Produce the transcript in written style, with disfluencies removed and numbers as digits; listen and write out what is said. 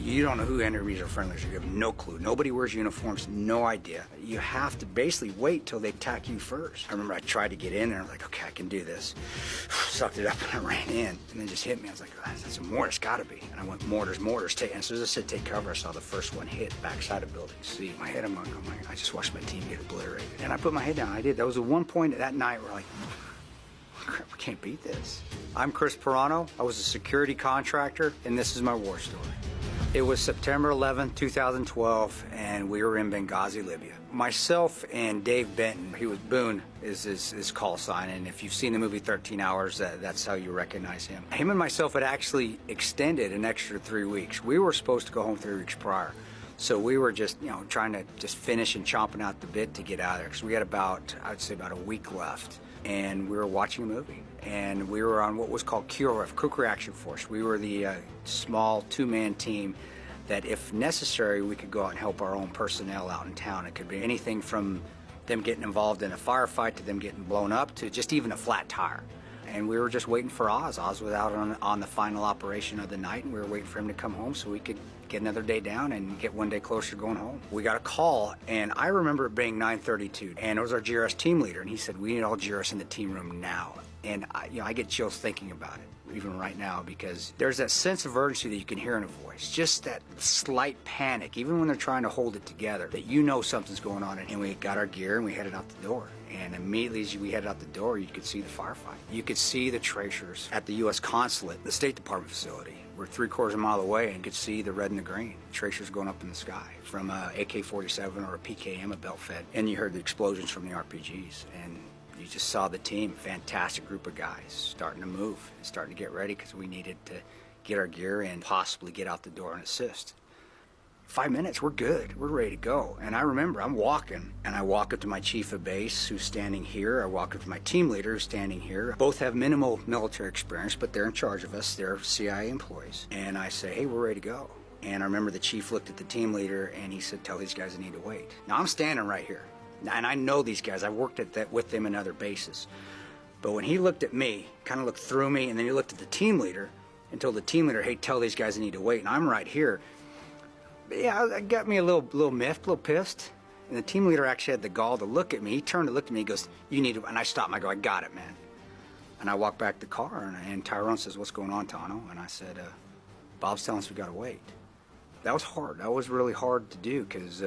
You don't know who enemies or friendlies are. You have no clue. Nobody wears uniforms, no idea. You have to basically wait till they attack you first. I remember I tried to get in there. I was like, okay, I can do this. Sucked it up and I ran in. And then just hit me. I was like, oh, that's a mortar. It's got to be. And I went, mortars. And as soon as I said take cover, I saw the first one hit backside of building C. My head, I'm like, I just watched my team get obliterated. And I put my head down. I did. That was the one point that night where like, crap, we can't beat this. I'm Chris Pirano. I was a security contractor, and this is my war story. It was September 11, 2012, and we were in Benghazi, Libya. Myself and Dave Benton, he was Boone, is his call sign, and if you've seen the movie 13 Hours, that's how you recognize him. Him and myself had actually extended an extra 3 weeks. We were supposed to go home 3 weeks prior. So we were just, trying to just finish and chomping out the bit to get out of there, because we had I'd say about a week left. And we were watching a movie, and we were on what was called QRF, Quick Reaction Force. We were the small two-man team that, if necessary, we could go out and help our own personnel out in town. It could be anything from them getting involved in a firefight to them getting blown up to just even a flat tire. And we were just waiting for Oz. Oz was out on the final operation of the night, and we were waiting for him to come home so we could get another day down and get one day closer to going home. We got a call, and I remember it being 9:32, and it was our GRS team leader, and he said, we need all GRS in the team room now. And I get chills thinking about it, even right now, because there's that sense of urgency that you can hear in a voice, just that slight panic, even when they're trying to hold it together, that something's going on. And we got our gear and we headed out the door. And immediately as we headed out the door, you could see the firefight. You could see the tracers at the U.S. consulate, the State Department facility. We're 3/4 mile away and could see the red and the green. Tracers going up in the sky from a AK-47 or a PKM, a belt fed. And you heard the explosions from the RPGs. And you just saw the team, fantastic group of guys, starting to move, starting to get ready, because we needed to get our gear and possibly get out the door and assist. 5 minutes, we're good. We're ready to go. And I remember I'm walking, and I walk up to my chief of base, who's standing here. I walk up to my team leader, who's standing here. Both have minimal military experience, but they're in charge of us. They're CIA employees. And I say, hey, we're ready to go. And I remember the chief looked at the team leader, and he said, tell these guys they need to wait. Now, I'm standing right here. And I know these guys. I've worked with them in other bases. But when he looked at me, kind of looked through me, and then he looked at the team leader and told the team leader, hey, tell these guys they need to wait. And I'm right here. But yeah, it got me a little miffed, a little pissed. And the team leader actually had the gall to look at me. He turned to look at me. He goes, you need to, and I stopped him. I go, I got it, man. And I walked back to the car, and Tyrone says, what's going on, Tano? And I said, Bob's telling us we got to wait. That was hard. That was really hard to do, because